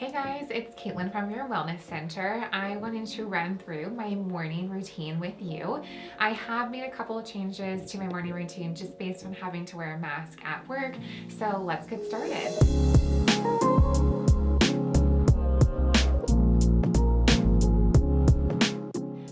Hey guys, it's Kaitlyn from your Wellness Center. I wanted to run through my morning routine with you. I have made a couple of changes to my morning routine just based on having to wear a mask at work. So let's get started.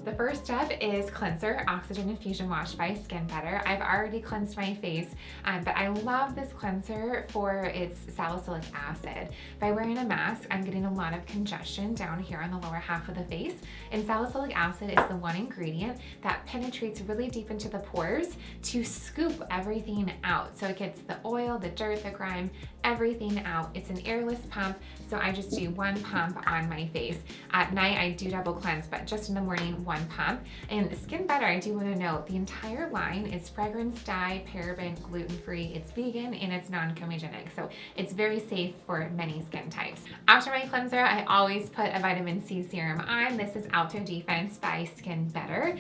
The first step is cleanser, oxygen infusion wash by Skin Better. I've already cleansed my face, but I love this cleanser for its salicylic acid. By wearing a mask, I'm getting a lot of congestion down here on the lower half of the face, and salicylic acid is the one ingredient that penetrates really deep into the pores to scoop everything out. So it gets the oil, the dirt, the grime, everything out. It's an airless pump, so I just do one pump on my face. At night, I do double cleanse, but just in the morning, one pump. And Skin Better, I do want to note, the entire line is fragrance-free, paraben, gluten-free, it's vegan, and it's non-comedogenic. So it's very safe for many skin types. After my cleanser, I always put a vitamin C serum on. This is Auto Defense by Skin Better.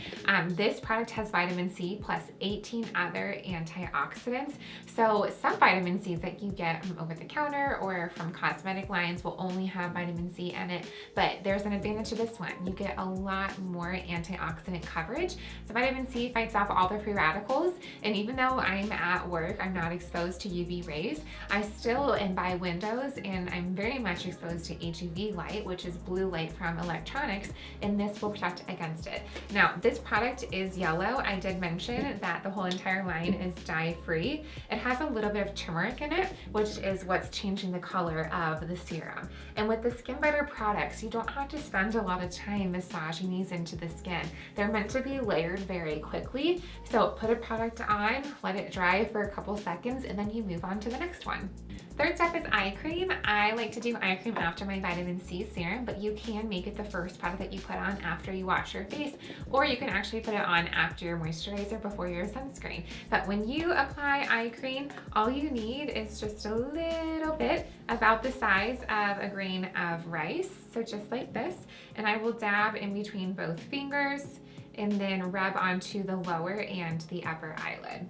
This product has vitamin C plus 18 other antioxidants. So some vitamin C's that you get from over the counter or from cosmetic lines will only have vitamin C in it, but there's an advantage to this one. You get a lot more antioxidant coverage. So vitamin C fights off all the free radicals, and even though I'm at work, I'm not exposed to UV rays, I still am by windows and I'm very much exposed to HUV light, which is blue light from electronics, and this will protect against it. Now, this product is yellow. I did mention that the whole entire line is dye-free. It has a little bit of turmeric in it, which is what's changing the color of the serum. And with the Skin Better products, you don't have to spend a lot of time massaging these into the skin. They're meant to be layered very quickly. So put a product on, let it dry for a couple seconds, and then you move on to the next one. Third step is eye cream. I like to do eye cream after my vitamin C serum, but you can make it the first product that you put on after you wash your face, or you can actually put it on after your moisturizer before your sunscreen. But when you apply eye cream, all you need is just a little bit, about the size of a grain of rice, so just like this, and I will dab in between both fingers and then rub onto the lower and the upper eyelid.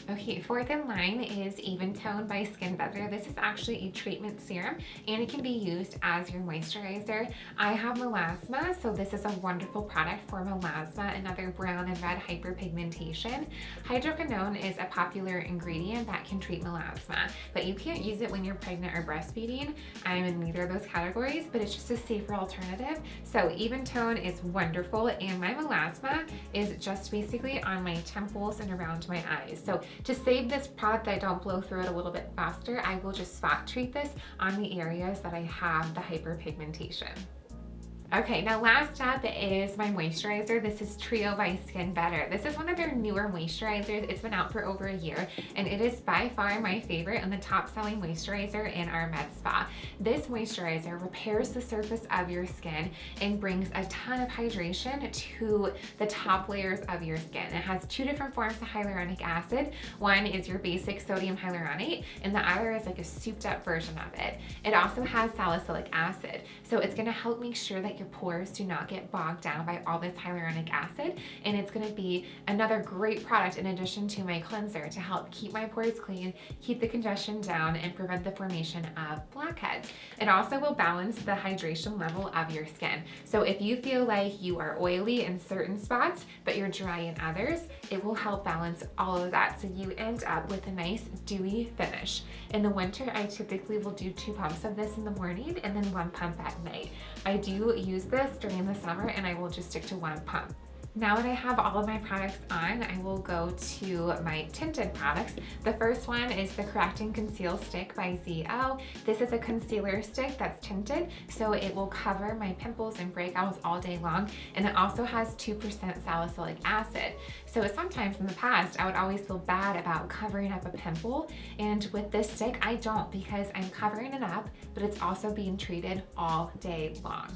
Okay, fourth in line is Even Tone by Skin Better. This is actually a treatment serum and it can be used as your moisturizer. I have melasma, so this is a wonderful product for melasma, another brown and red hyperpigmentation. Hydroquinone is a popular ingredient that can treat melasma, but you can't use it when you're pregnant or breastfeeding. I'm in neither of those categories, but it's just a safer alternative. So Even Tone is wonderful, and my melasma is just basically on my temples and around my eyes. So to save this product, I don't blow through it a little bit faster, I will just spot treat this on the areas that I have the hyperpigmentation. Okay, now last up is my moisturizer. This is Trio by Skin Better. This is one of their newer moisturizers. It's been out for over a year, and it is by far my favorite and the top selling moisturizer in our med spa. This moisturizer repairs the surface of your skin and brings a ton of hydration to the top layers of your skin. It has two different forms of hyaluronic acid. One is your basic sodium hyaluronate, and the other is like a souped up version of it. It also has salicylic acid, so it's gonna help make sure that your pores do not get bogged down by all this hyaluronic acid, and it's going to be another great product in addition to my cleanser to help keep my pores clean, keep the congestion down, and prevent the formation of blackheads. It also will balance the hydration level of your skin. So if you feel like you are oily in certain spots but you're dry in others, it will help balance all of that so you end up with a nice dewy finish. In the winter, I typically will do 2 pumps of this in the morning and then 1 pump at night. I do use this during the summer and I will just stick to 1 pump. Now that I have all of my products on, I will go to my tinted products. The first one is the Correct and Conceal Stick by ZO. This is a concealer stick that's tinted, so it will cover my pimples and breakouts all day long, and it also has 2% salicylic acid. So sometimes in the past, I would always feel bad about covering up a pimple, and with this stick, I don't, because I'm covering it up, but it's also being treated all day long.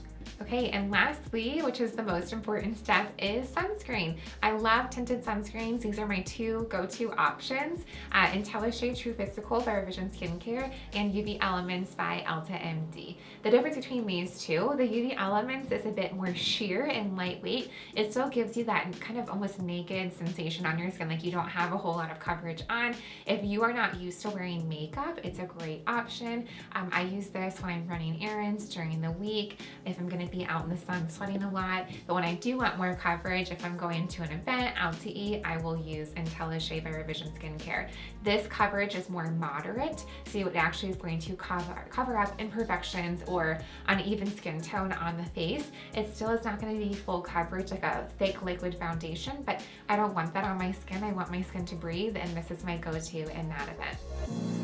Okay, and lastly, which is the most important step, is sunscreen. I love tinted sunscreens. These are my two go-to options. IntelliShade True Physical by Revision Skincare and UV Elements by Elta MD. The difference between these two, the UV Elements is a bit more sheer and lightweight. It still gives you that kind of almost naked sensation on your skin, like you don't have a whole lot of coverage on. If you are not used to wearing makeup, it's a great option. I use this when I'm running errands during the week, if I'm gonna be out in the sun sweating a lot. But when I do want more coverage, if I'm going to an event, out to eat, I will use IntelliShade by Revision Skincare. This coverage is more moderate, so it actually is going to cover up imperfections or uneven skin tone on the face. It still is not going to be full coverage like a thick liquid foundation, but I don't want that on my skin. I want my skin to breathe, and this is my go-to in that event.